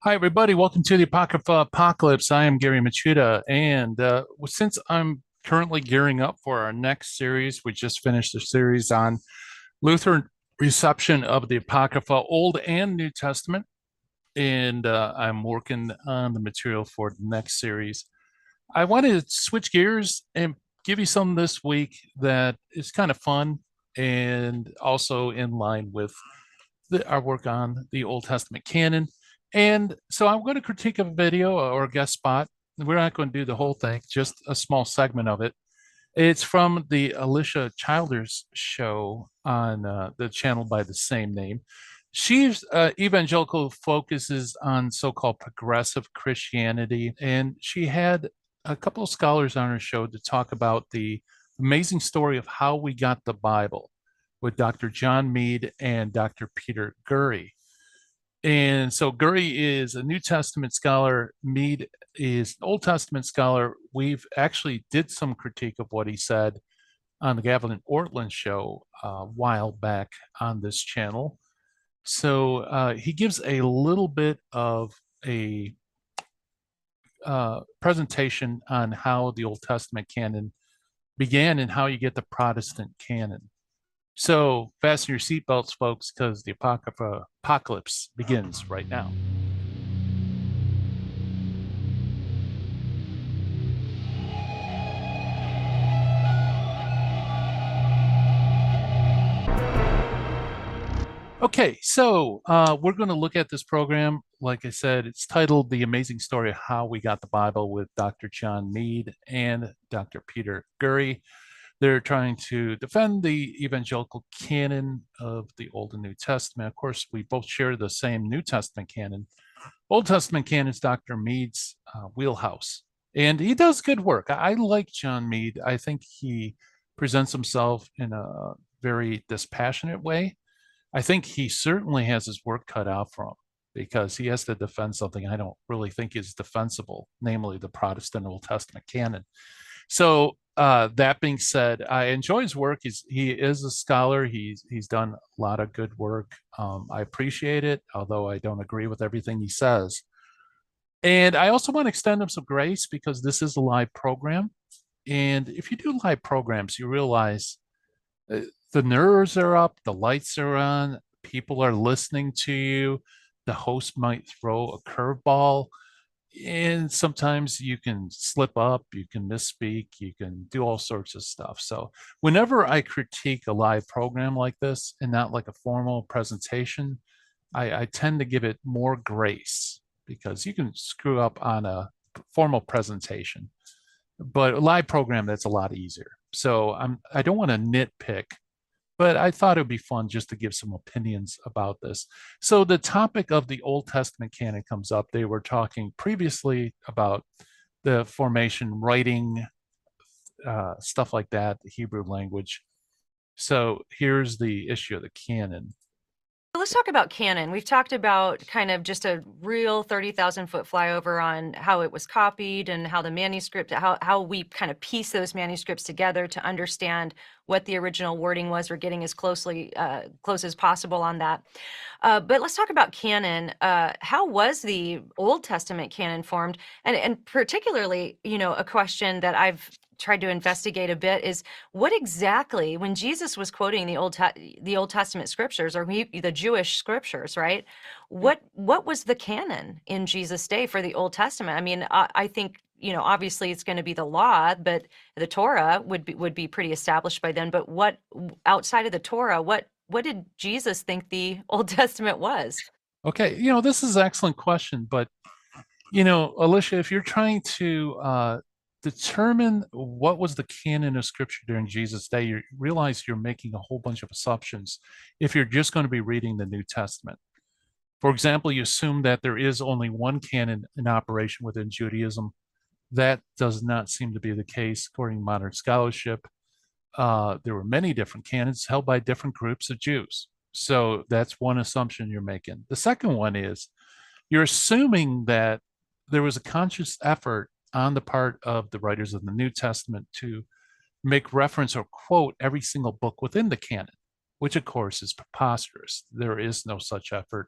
Hi, everybody. Welcome to the Apocrypha Apocalypse. I am Gary Machuda, and since I'm currently gearing up for our next series, we just finished a series on Lutheran reception of the Apocrypha, Old and New Testament, and I'm working on the material for the next series. I want to switch gears and give you some this week that is kind of fun and also in line with our work on the Old Testament canon. And so I'm going to critique a video or a guest spot. We're not going to do the whole thing, just a small segment of it. It's from the Alisha Childers show on the channel by the same name. She's evangelical focuses on so-called progressive Christianity, and she had a couple of scholars on her show to talk about the amazing story of how we got the Bible with Dr. John Meade and Dr. Peter Gurry. And so Gurry is a New Testament scholar. Meade is an Old Testament scholar. We've actually did some critique of what he said on the Gavin and Ortland show a while back on this channel. So he gives a little bit of a presentation on how the Old Testament canon began and how you get the Protestant canon. So fasten your seatbelts, folks, because the Apocrypha apocalypse begins right now. Okay, so we're going to look at this program. Like I said, it's titled The Amazing Story of How We Got the Bible with Dr. John Meade and Dr. Peter Gurry. They're trying to defend the evangelical canon of the Old and New Testament. Of course, we both share the same New Testament canon. Old Testament canon is Dr. Meade's wheelhouse, and he does good work. I like John Meade. I think he presents himself in a very dispassionate way. I think he certainly has his work cut out for him because he has to defend something I don't really think is defensible, namely the Protestant Old Testament canon. So that being said, I enjoy his work. He is a scholar. He's done a lot of good work. I appreciate it, although I don't agree with everything he says. And I also want to extend him some grace because this is a live program. And if you do live programs, you realize uh, the nerves are up, the lights are on, people are listening to you. The host might throw a curveball, and sometimes you can slip up, you can misspeak, you can do all sorts of stuff. So whenever I critique a live program like this and not like a formal presentation, I tend to give it more grace because you can screw up on a formal presentation, but a live program, that's a lot easier. So I don't want to nitpick, but I thought it would be fun just to give some opinions about this. So the topic of the Old Testament canon comes up. They were talking previously about the formation, writing, stuff like that, the Hebrew language. So here's the issue of the canon. Let's talk about Canon. We've talked about kind of just a real 30,000-foot flyover on how it was copied and how the manuscript, how we kind of piece those manuscripts together to understand what the original wording was. We're getting as close as possible on that. But let's talk about Canon. How was the Old Testament canon formed? And particularly, a question that I've tried to investigate a bit is what exactly, when Jesus was quoting the Old Testament scriptures, or the Jewish scriptures, right? What was the canon in Jesus' day for the Old Testament? I mean, I think, obviously it's going to be the law, but the Torah would be pretty established by then. But what outside of the Torah, what did Jesus think the Old Testament was? Okay, this is an excellent question, but Alicia, if you're trying to determine what was the canon of scripture during Jesus' day, you realize you're making a whole bunch of assumptions if you're just going to be reading the New Testament. For example, you assume that there is only one canon in operation within Judaism. That does not seem to be the case according to modern scholarship. There were many different canons held by different groups of Jews. So that's one assumption you're making. The second one is you're assuming that there was a conscious effort on the part of the writers of the New Testament to make reference or quote every single book within the canon, which of course is preposterous. There is no such effort.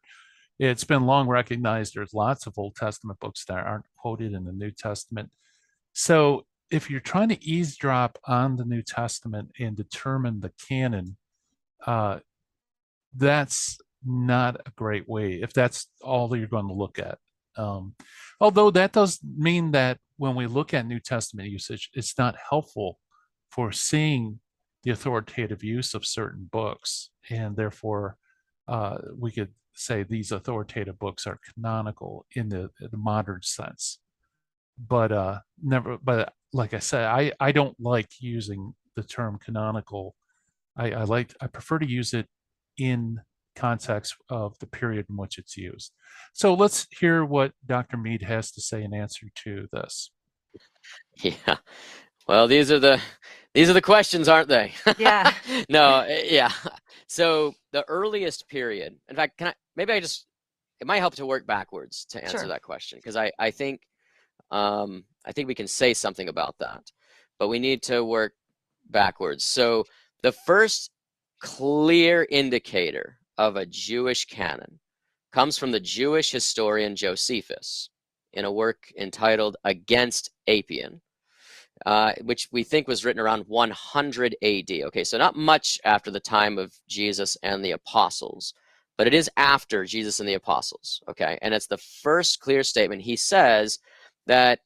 It's been long recognized there's lots of Old Testament books that aren't quoted in the New Testament. So if you're trying to eavesdrop on the New Testament and determine the canon, uh, that's not a great way if that's all you're going to look at. Um, Although that does mean that when we look at New Testament usage, it's not helpful for seeing the authoritative use of certain books, and therefore we could say these authoritative books are canonical in the modern sense. But never. But like I said, I don't like using the term canonical. I prefer to use it in context of the period in which it's used. So let's hear what Dr. Meade has to say in answer to this. Yeah. Well, these are the questions, aren't they? Yeah. No, yeah. So the earliest period, in fact, it might help to work backwards to answer Sure. that question, because I think we can say something about that, but we need to work backwards. So the first clear indicator of a Jewish canon comes from the Jewish historian Josephus in a work entitled Against Apion, which we think was written around 100 AD. Okay, so not much after the time of Jesus and the apostles, but it is after Jesus and the apostles. Okay, and it's the first clear statement. He says that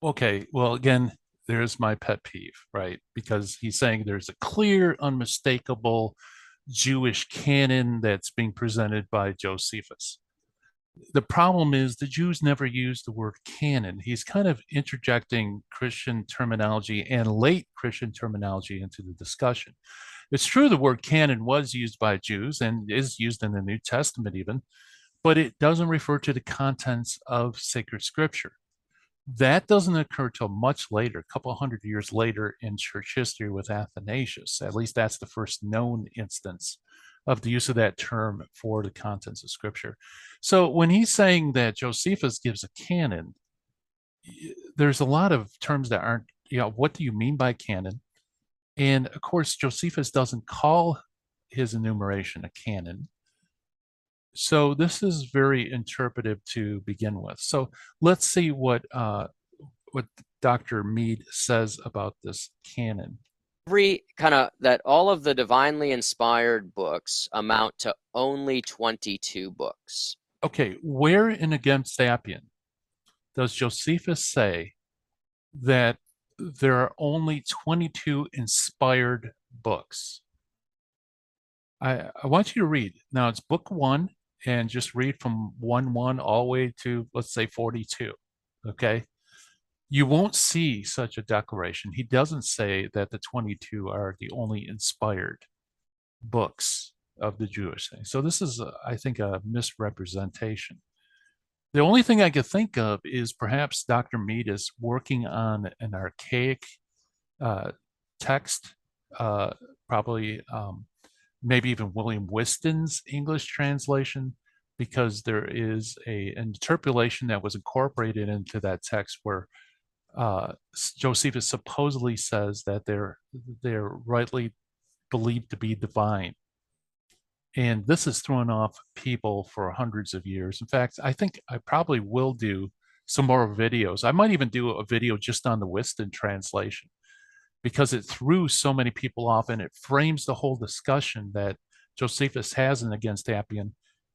Okay, well, again, there's my pet peeve, right? Because he's saying there's a clear, unmistakable Jewish canon that's being presented by Josephus. The problem is the Jews never used the word canon. He's kind of interjecting Christian terminology and late Christian terminology into the discussion. It's true the word canon was used by Jews and is used in the New Testament even, but it doesn't refer to the contents of sacred scripture. That doesn't occur till much later, a couple hundred years later in church history with Athanasius. At least that's the first known instance of the use of that term for the contents of scripture. So when he's saying that Josephus gives a canon, there's a lot of terms that aren't, what do you mean by canon? And of course, Josephus doesn't call his enumeration a canon. So this is very interpretive to begin with. So let's see what Dr. Meade says about this canon. All of the divinely inspired books amount to only 22 books. Okay, where in Against Apion does Josephus say that there are only 22 inspired books? I want you to read. Now it's book 1, and just read from 1:1 all the way to, let's say, 42. Okay? You won't see such a declaration. He doesn't say that the 22 are the only inspired books of the Jewish thing. So this is, I think, a misrepresentation. The only thing I could think of is perhaps Dr. Meade is working on an archaic text, probably maybe even William Whiston's English translation, because there is an interpolation that was incorporated into that text where Josephus supposedly says that they're rightly believed to be divine. And this has thrown off people for hundreds of years. In fact, I think I probably will do some more videos. I might even do a video just on the Whiston translation, because it threw so many people off and it frames the whole discussion that Josephus has in Against Apion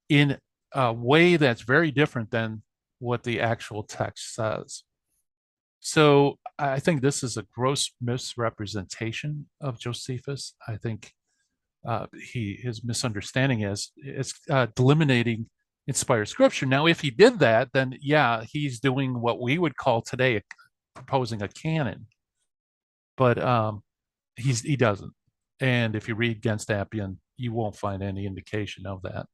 in a way that's very different than what the actual text says. So I think this is a gross misrepresentation of Josephus. I think his misunderstanding is eliminating inspired scripture. Now, if he did that, then yeah, he's doing what we would call today proposing a canon. But he doesn't. And if you read Against Apion, you won't find any indication of that.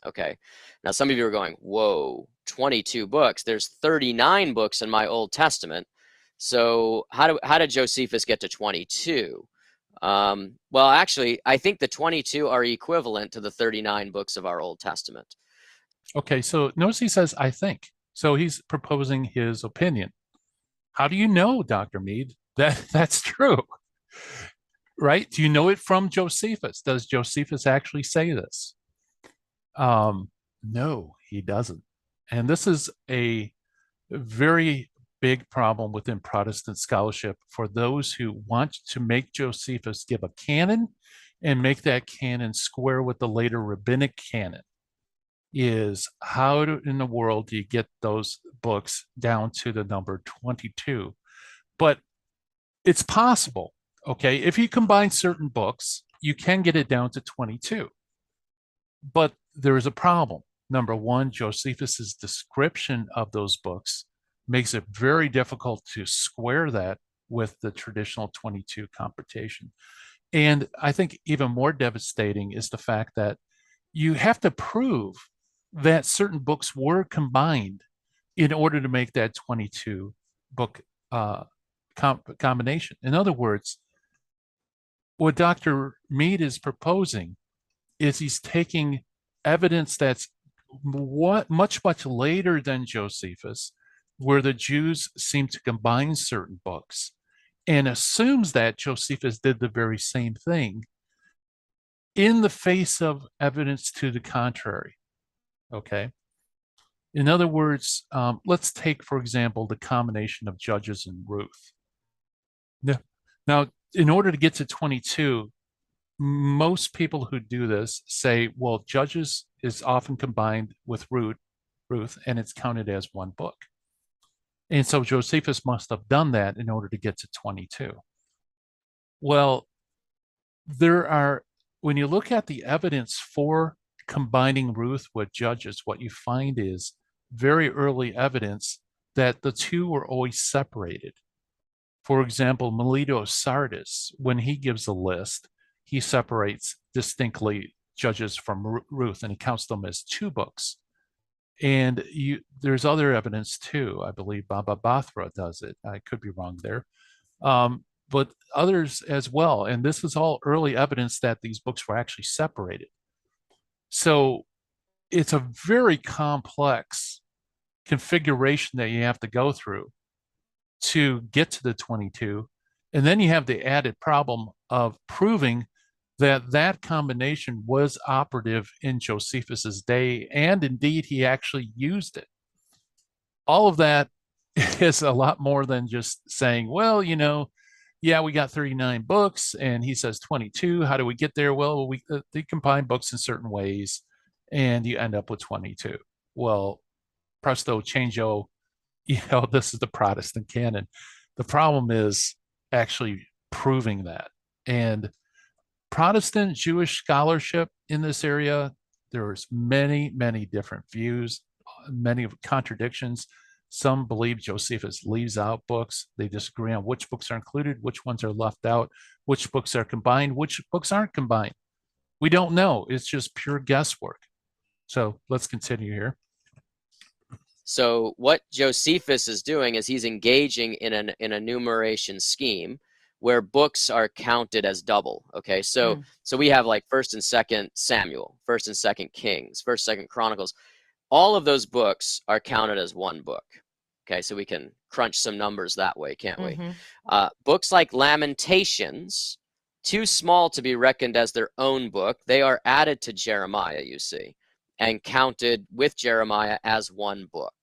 Okay. Now, some of you are going, whoa, 22 books. There's 39 books in my Old Testament. So how did Josephus get to 22? Well, actually, I think the 22 are equivalent to the 39 books of our Old Testament. Okay, so notice he says, I think. So he's proposing his opinion. How do you know, Dr. Meade, that that's true? Right? Do you know it from Josephus? Does Josephus actually say this? No, he doesn't. And this is a very big problem within Protestant scholarship for those who want to make Josephus give a canon and make that canon square with the later rabbinic canon. Is in the world do you get those books down to the number 22? But it's possible, okay? If you combine certain books, you can get it down to 22. But there is a problem. Number one, Josephus's description of those books makes it very difficult to square that with the traditional 22 computation. And I think even more devastating is the fact that you have to prove that certain books were combined in order to make that 22 book combination. In other words, what Dr. Meade is proposing is he's taking evidence that's much later than Josephus, where the Jews seem to combine certain books, and assumes that Josephus did the very same thing in the face of evidence to the contrary. Okay. In other words, let's take, for example, the combination of Judges and Ruth. Now, in order to get to 22, most people who do this say, well, Judges is often combined with Ruth, and it's counted as one book. And so Josephus must have done that in order to get to 22. Well, when you look at the evidence for combining Ruth with Judges, what you find is very early evidence that the two were always separated. For example, Melito Sardis, when he gives a list, he separates distinctly Judges from Ruth, and he counts them as two books. And there's other evidence too. I believe Baba Bathra does it. I could be wrong there. But others as well. And this is all early evidence that these books were actually separated. So it's a very complex configuration that you have to go through to get to the 22. And then you have the added problem of proving that that combination was operative in Josephus's day, and indeed he actually used it. All of that is a lot more than just saying, well, yeah, we got 39 books and he says 22. How do we get there? Well, they combine books in certain ways and you end up with 22. Well, presto changeo, this is the Protestant canon. The problem is actually proving that. And Protestant Jewish scholarship in this area, there's many different views, many contradictions. Some believe Josephus leaves out books. They disagree on which books are included, which ones are left out, which books are combined, which books aren't combined. We don't know. It's just pure guesswork. So let's continue here. So what Josephus is doing is he's engaging in a numeration scheme where books are counted as double. Okay, so we have like 1st and 2nd Samuel, 1st and 2nd Kings, 1st, 2nd Chronicles. All of those books are counted as one book. Okay, so we can crunch some numbers that way, can't we? Books like Lamentations, too small to be reckoned as their own book, they are added to Jeremiah, you see, and counted with Jeremiah as one book.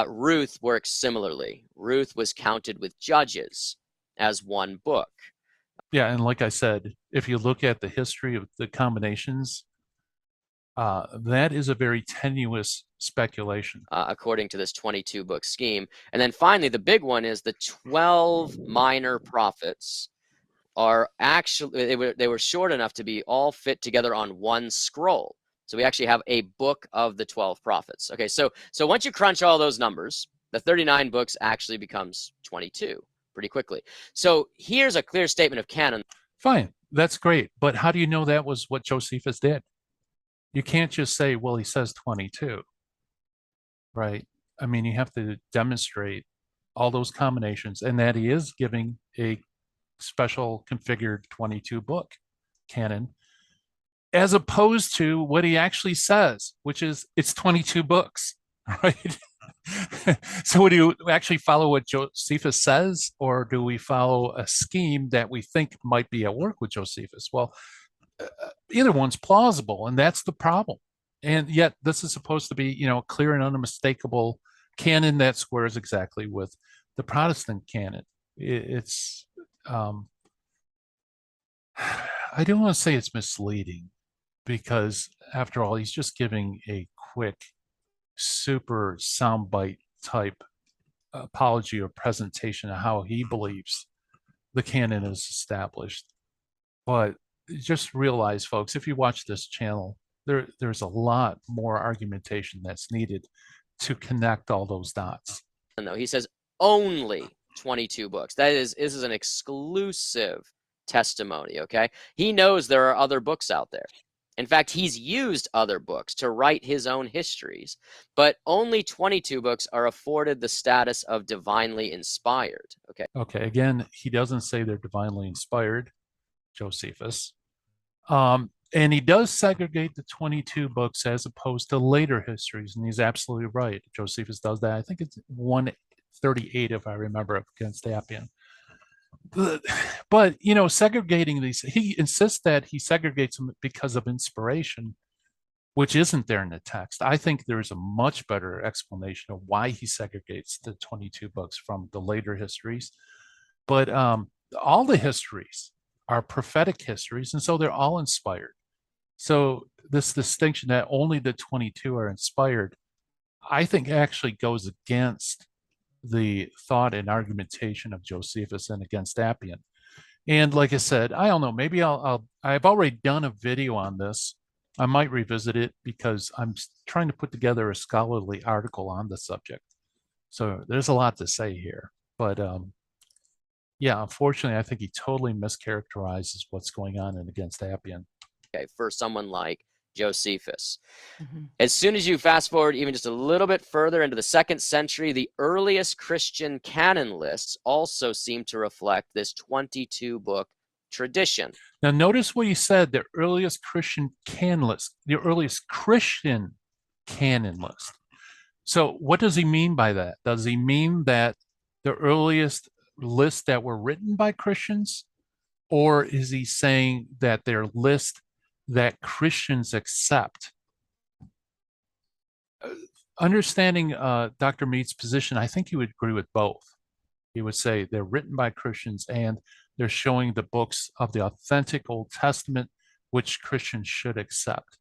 Ruth works similarly. Ruth was counted with Judges as one book. Yeah, and like I said, if you look at the history of the combinations, that is a very tenuous speculation. According to this 22 book scheme. And then finally, the big one is the 12 minor prophets are actually, they were short enough to be all fit together on one scroll. So we actually have a book of the 12 prophets. Okay, so once you crunch all those numbers, the 39 books actually becomes 22 pretty quickly. So here's a clear statement of canon. Fine, that's great. But how do you know that was what Josephus did? You can't just say, well, he says 22, right? I mean, you have to demonstrate all those combinations and that he is giving a special configured 22 book canon, as opposed to what he actually says, which is it's 22 books, right? So do you actually follow what Josephus says, or do we follow a scheme that we think might be at work with Josephus? Well, either one's plausible, and that's the problem. And yet this is supposed to be, a clear and unmistakable canon that squares exactly with the Protestant canon. It's, I don't want to say it's misleading, because after all, he's just giving a quick, super soundbite type apology or presentation of how he believes the canon is established. But just realize, folks, if you watch this channel, there's a lot more argumentation that's needed to connect all those dots. No, he says only 22 books. This is an exclusive testimony, okay? He knows there are other books out there. In fact, he's used other books to write his own histories, but only 22 books are afforded the status of divinely inspired, okay? Okay, again, he doesn't say they're divinely inspired, Josephus. And he does segregate the 22 books as opposed to later histories, and he's absolutely right. Josephus does that. I think it's 138, if I remember, against Appian. But segregating these, he insists that he segregates them because of inspiration, which isn't there in the text. I think there's a much better explanation of why he segregates the 22 books from the later histories. But all the histories are prophetic histories, and so they're all inspired. So this distinction that only the 22 are inspired, I think actually goes against the thought and argumentation of Josephus and against Appian. And like I said, I don't know, maybe I've already done a video on this. I might revisit it because I'm trying to put together a scholarly article on the subject. So there's a lot to say here. But yeah, unfortunately, I think he totally mischaracterizes what's going on in against Appian. Okay, for someone like Josephus. Mm-hmm. As soon as you fast forward even just a little bit further into the 2nd century, the earliest Christian canon lists also seem to reflect this 22-book tradition. Now, notice what he said, the earliest Christian canon list, the earliest Christian canon list. So what does he mean by that? Does he mean that the earliest lists that were written by Christians? Or is he saying that they're lists that Christians accept? Understanding Dr. Meade's position, I think he would agree with both. He would say they're written by Christians and they're showing the books of the authentic Old Testament, which Christians should accept.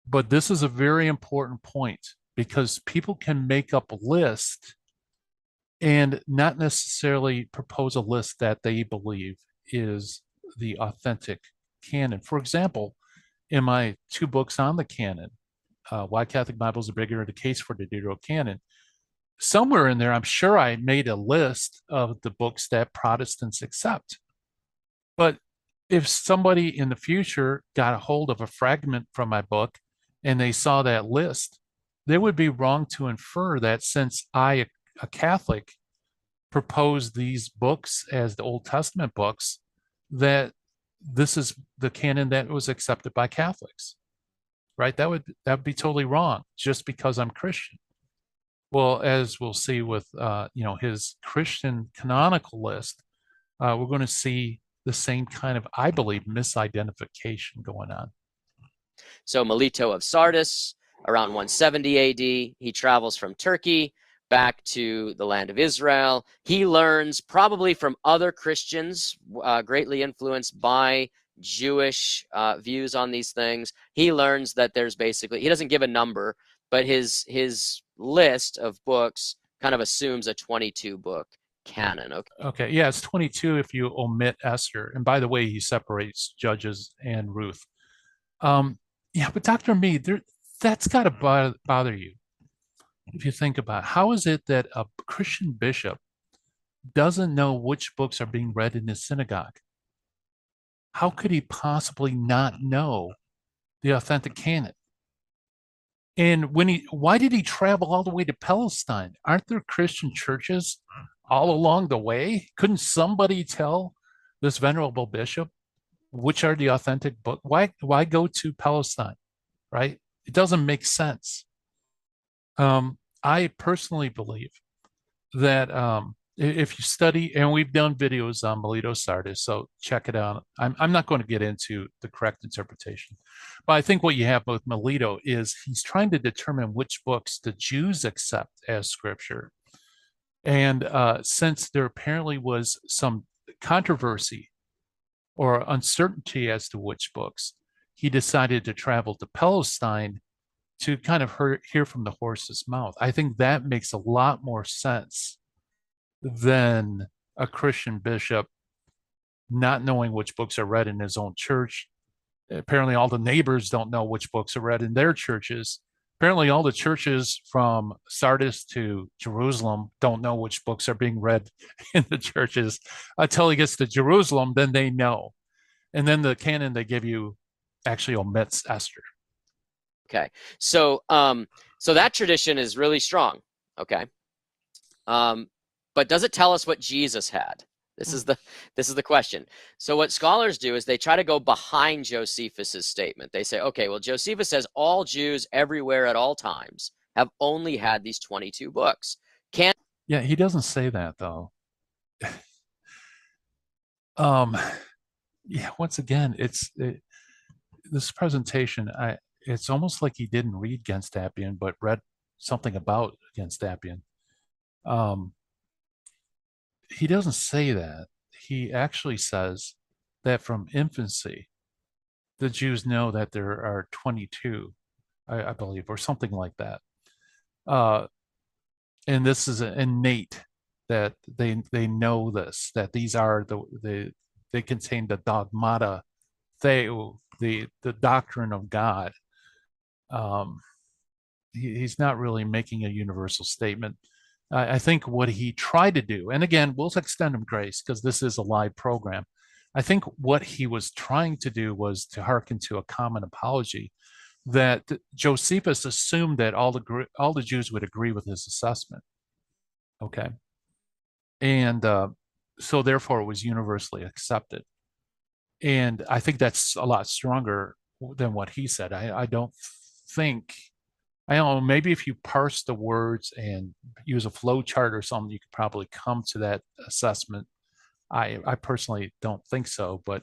But this is a very important point, because people can make up a list and not necessarily propose a list that they believe is the authentic canon. For example, in my 2 books on the canon, Why Catholic Bibles Are Bigger, the Case for the Deuterocanon, somewhere in there, I'm sure I made a list of the books that Protestants accept. But if somebody in the future got a hold of a fragment from my book and they saw that list, they would be wrong to infer that since I, a Catholic, proposed these books as the Old Testament books, that this is the canon that was accepted by Catholics, right? That would be totally wrong just because I'm Christian. Well, as we'll see with his Christian canonical list, we're going to see the same kind of, I believe, misidentification going on. So Melito of Sardis, around 170 AD, he travels from Turkey back to the land of Israel. He learns probably from other Christians, greatly influenced by Jewish views on these things. He learns that there's basically, he doesn't give a number, but his list of books kind of assumes a 22-book canon. Okay, yeah, it's 22 if you omit Esther. And by the way, he separates Judges and Ruth. Yeah, but Dr. Meade, that's got to bother you. If you think about it, how is it that a Christian bishop doesn't know which books are being read in his synagogue? How could he possibly not know the authentic canon? And why did he travel all the way to Palestine? Aren't there Christian churches all along the way? Couldn't somebody tell this venerable bishop which are the authentic book? Why go to Palestine, right? It doesn't make sense. I personally believe that If you study, and we've done videos on Melito Sardis, so check it out. I'm not going to get into the correct interpretation, but I think what you have with Melito is he's trying to determine which books the Jews accept as scripture. And since there apparently was some controversy or uncertainty as to which books, he decided to travel to Palestine to kind of hear from the horse's mouth. I think that makes a lot more sense than a Christian bishop not knowing which books are read in his own church. Apparently, all the neighbors don't know which books are read in their churches. Apparently, all the churches from Sardis to Jerusalem don't know which books are being read in the churches until he gets to Jerusalem. Then they know. And then the canon they give you actually omits Esther. Okay. So that tradition is really strong. Okay. But does it tell us what Jesus had? This is the question. So what scholars do is they try to go behind Josephus's statement. They say, okay, well, Josephus says all Jews everywhere at all times have only had these 22 books. Yeah, he doesn't say that though. Yeah, once again, this presentation, it's almost like he didn't read Against Appian, but read something about Against Appian. He doesn't say that. He actually says that from infancy, the Jews know that there are 22, I believe, or something like that. And this is innate that they know this, that these are they contain the dogmata, the doctrine of God. He's not really making a universal statement. I think what he tried to do, and again, we'll extend him grace because this is a live program. I think what he was trying to do was to hearken to a common apology that Josephus assumed that all the Jews would agree with his assessment. Okay, and so therefore it was universally accepted. And I think that's a lot stronger than what he said. I don't think. I don't know, maybe if you parse the words and use a flow chart or something, you could probably come to that assessment. I personally don't think so, but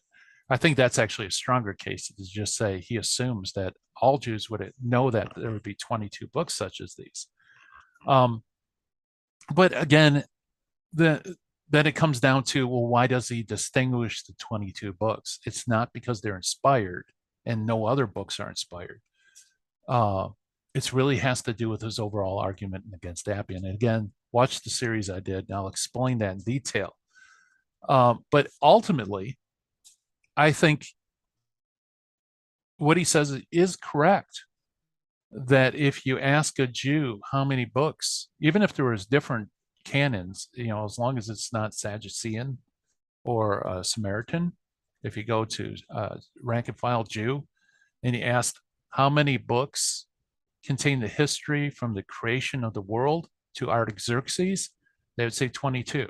I think that's actually a stronger case to just say he assumes that all Jews would know that there would be 22 books such as these. But again, then it comes down to, well, why does he distinguish the 22 books? It's not because they're inspired and no other books are inspired. It really has to do with his overall argument against Appian. And again, watch the series I did, and I'll explain that in detail. But ultimately, I think what he says is correct. That if you ask a Jew how many books, even if there was different canons, as long as it's not Sadducean or Samaritan, if you go to rank and file Jew, and you ask how many books contain the history from the creation of the world to Artaxerxes, they would say 22.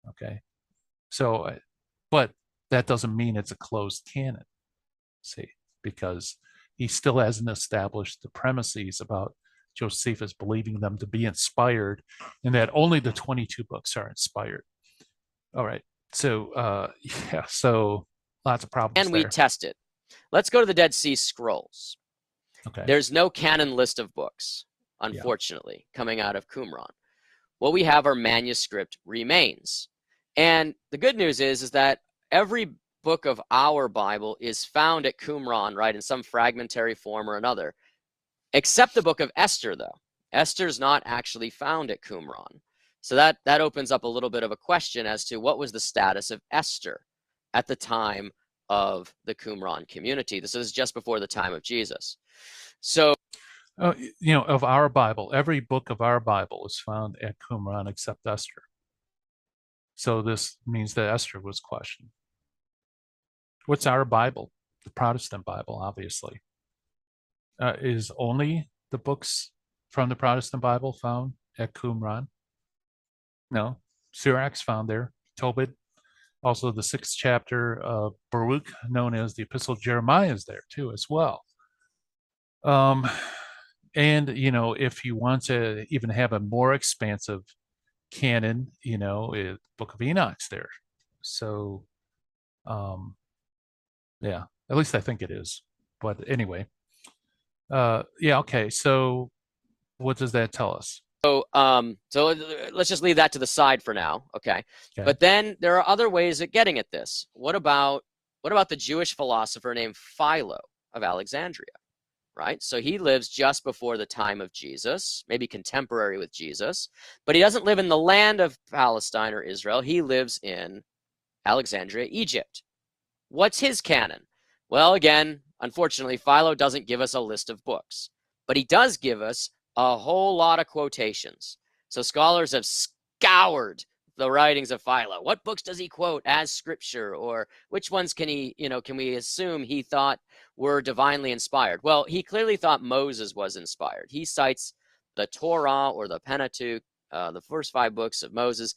Okay. So, but that doesn't mean it's a closed canon, see, because he still hasn't established the premises about Josephus believing them to be inspired and that only the 22 books are inspired. All right. So, yeah, so lots of problems. And we test it. Let's go to the Dead Sea Scrolls. Okay. There's no canon list of books, unfortunately, coming out of Qumran. What we have are manuscript remains. And the good news is that every book of our Bible is found at Qumran, right, in some fragmentary form or another, except the book of Esther, though. Esther's not actually found at Qumran. So that opens up a little bit of a question as to what was the status of Esther at the time of the Qumran community. This is just before the time of Jesus. So, of our Bible, every book of our Bible is found at Qumran except Esther. So this means that Esther was questioned. What's our Bible? The Protestant Bible, obviously. Is only the books from the Protestant Bible found at Qumran? No. Sirach's found there. Tobit. Also, the 6th chapter of Baruch, known as the Epistle of Jeremiah, is there too, as well. And, if you want to even have a more expansive canon, Book of Enoch's there. So, yeah, at least I think it is. But anyway, yeah, okay. So what does that tell us? So let's just leave that to the side for now, okay? Okay. But then there are other ways of getting at this. What about the Jewish philosopher named Philo of Alexandria, right? So he lives just before the time of Jesus, maybe contemporary with Jesus, but he doesn't live in the land of Palestine or Israel. He lives in Alexandria, Egypt. What's his canon? Well, again, unfortunately, Philo doesn't give us a list of books, but he does give us a whole lot of quotations. So scholars have scoured the writings of Philo. What books does he quote as scripture, or which ones can we assume he thought were divinely inspired? Well, he clearly thought Moses was inspired. He cites the Torah or the Pentateuch, the first 5 books of Moses,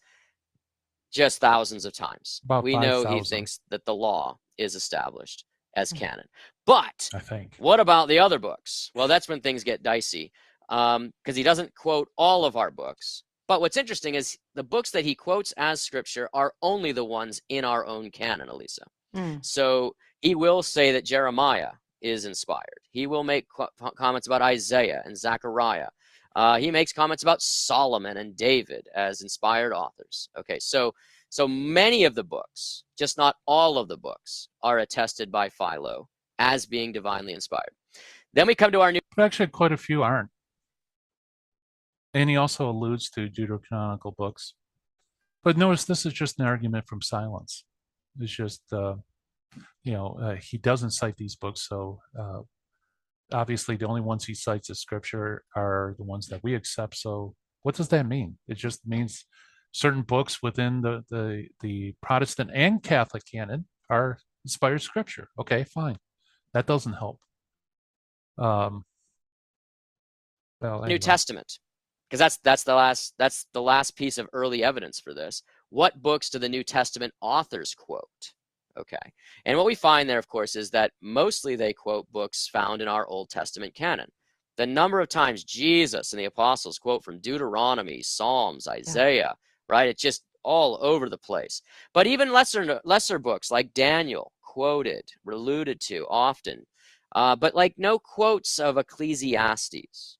just thousands of times. About We know he 5,000, thinks that the law is established as canon. But I think. what about the other books? Well, that's when things get dicey, because he doesn't quote all of our books. But what's interesting is the books that he quotes as scripture are only the ones in our own canon, Alisha. So he will say that Jeremiah is inspired. He will make comments about Isaiah and Zechariah. He makes comments about Solomon and David as inspired authors. Okay, so many of the books, just not all of the books, are attested by Philo as being divinely inspired. Then we come to our new... But actually, quite a few aren't. And he also alludes to deuterocanonical books. But notice this is just an argument from silence. It's just, he doesn't cite these books. So obviously the only ones he cites as scripture are the ones that we accept. So what does that mean? It just means certain books within the Protestant and Catholic canon are inspired scripture. Okay, fine. That doesn't help. Well, anyway. New Testament, because that's the last piece of early evidence for this. What books do the New Testament authors quote? Okay, and what we find there, of course, is that mostly they quote books found in our Old Testament canon. The number of times Jesus and the apostles quote from Deuteronomy, Psalms, Isaiah, right? It's just all over the place. But even lesser books like Daniel quoted, alluded to often, but like no quotes of Ecclesiastes.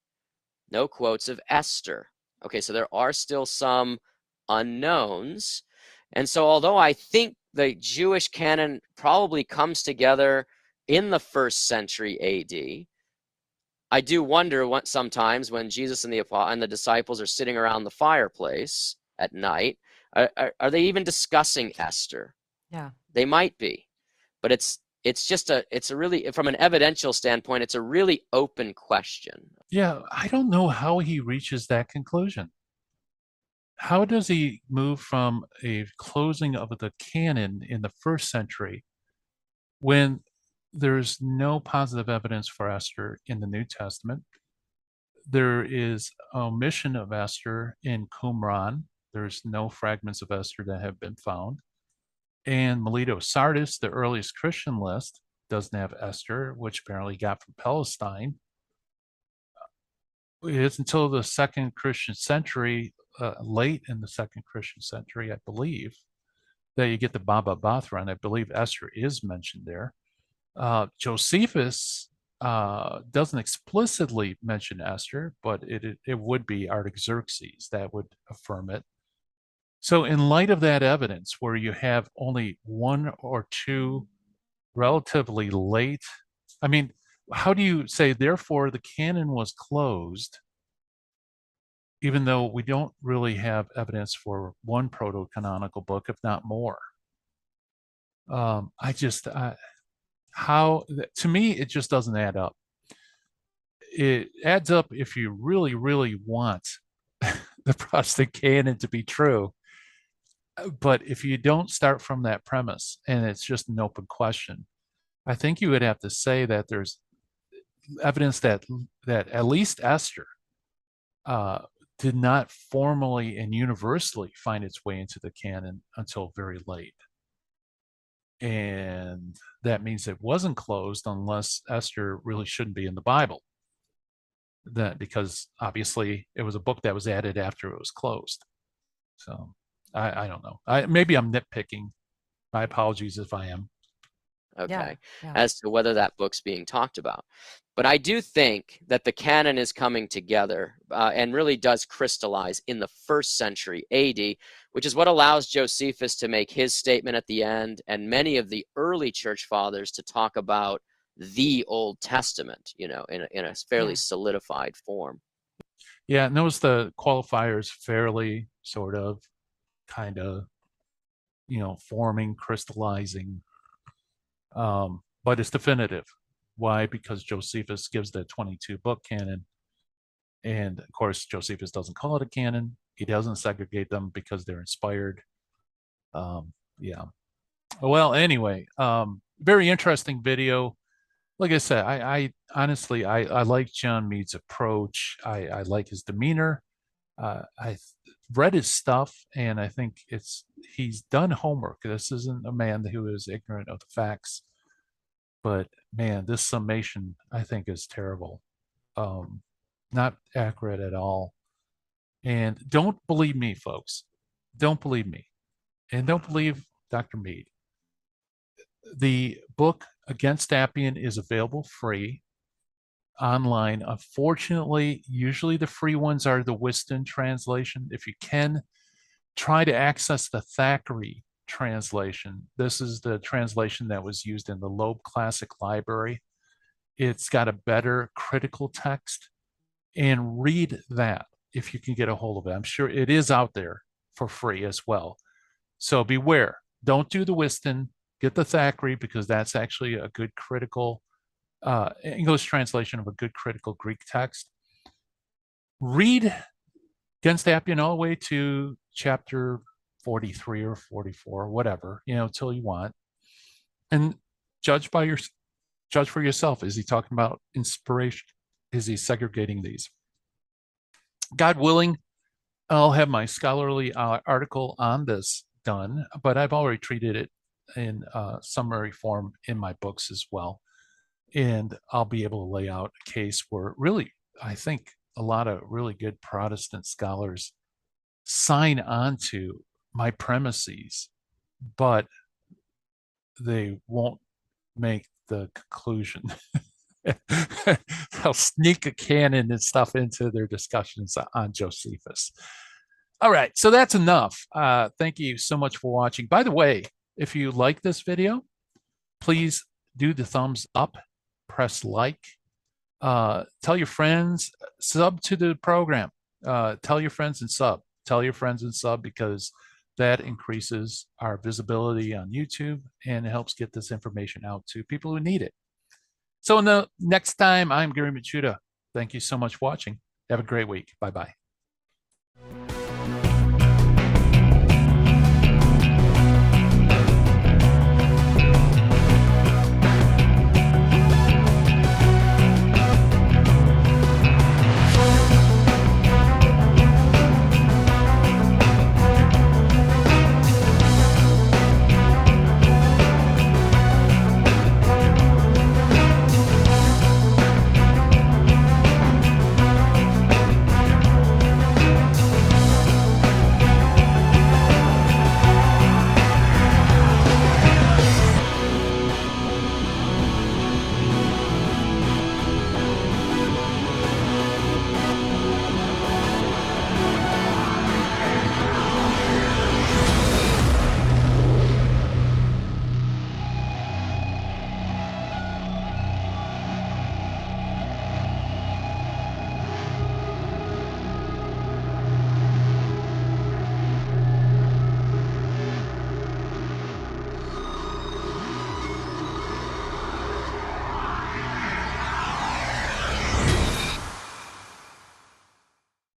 No quotes of Esther. Okay, so there are still some unknowns. And so although I think the Jewish canon probably comes together in the 1st century AD, I do wonder what sometimes when Jesus and the disciples are sitting around the fireplace at night, are they even discussing Esther? Yeah. They might be. But it's a really, from an evidential standpoint, it's a really open question. Yeah, I don't know how he reaches that conclusion. How does he move from a closing of the canon in the 1st century when there's no positive evidence for Esther in the New Testament? There is omission of Esther in Qumran. There's no fragments of Esther that have been found. And Melito Sardis, the earliest Christian list, doesn't have Esther, which apparently got from Palestine. It's until the 2nd Christian century, late in the 2nd Christian century, I believe, that you get the Baba Bathra, and I believe Esther is mentioned there. Josephus doesn't explicitly mention Esther, but it would be Artaxerxes that would affirm it. So in light of that evidence, where you have only 1 or 2 relatively late, I mean, how do you say, therefore, the canon was closed, even though we don't really have evidence for 1 proto-canonical book, if not more? To me, it just doesn't add up. It adds up if you really, really want the Protestant canon to be true. But if you don't start from that premise and it's just an open question, I think you would have to say that there's evidence that at least Esther did not formally and universally find its way into the canon until very late. And that means it wasn't closed unless Esther really shouldn't be in the Bible. Because obviously it was a book that was added after it was closed. So I don't know. Maybe I'm nitpicking. My apologies if I am. Okay, Yeah. as to whether that book's being talked about. But I do think that the canon is coming together and really does crystallize in the 1st century AD, which is what allows Josephus to make his statement at the end, and many of the early church fathers to talk about the Old Testament, in a fairly solidified form. Yeah, notice the qualifiers fairly, sort of, kind of, forming, crystallizing. But it's definitive. Why? Because Josephus gives the 22 book canon. And of course, Josephus doesn't call it a canon. He doesn't segregate them because they're inspired. Yeah. Well, anyway, very interesting video. Like I said, I honestly, I like John Meade's approach. I like his demeanor. I read his stuff, and I think he's done homework. This isn't a man who is ignorant of the facts. But man, this summation I think is terrible. Not accurate at all. And don't believe me, folks. Don't believe me. And don't believe Dr. Meade. The book Against Appian is available free online. Unfortunately, usually the free ones are the Whiston translation. If you can, try to access the Thackeray translation. This is the translation that was used in the Loeb Classic Library. It's got a better critical text, and read that if you can get a hold of it. I'm sure it is out there for free as well. So beware. Don't do the Whiston. Get the Thackeray, because that's actually a good critical English translation of a good critical Greek text. Read Against Appian all the way to chapter 43 or 44, whatever, until you want, and judge for yourself. Is he talking about inspiration? Is he segregating these? God willing, I'll have my scholarly article on this done, but I've already treated it in summary form in my books as well. And I'll be able to lay out a case where really, I think a lot of really good Protestant scholars sign on to my premises, but they won't make the conclusion. They'll sneak a canon and stuff into their discussions on Josephus. All right, so that's enough. Thank you so much for watching. By the way, if you like this video, please do the thumbs up, press like, tell your friends, sub to the program. Tell your friends and sub. Tell your friends and sub, because that increases our visibility on YouTube and it helps get this information out to people who need it. So in the next time, I'm Gary Machuda. Thank you so much for watching. Have a great week. Bye-bye.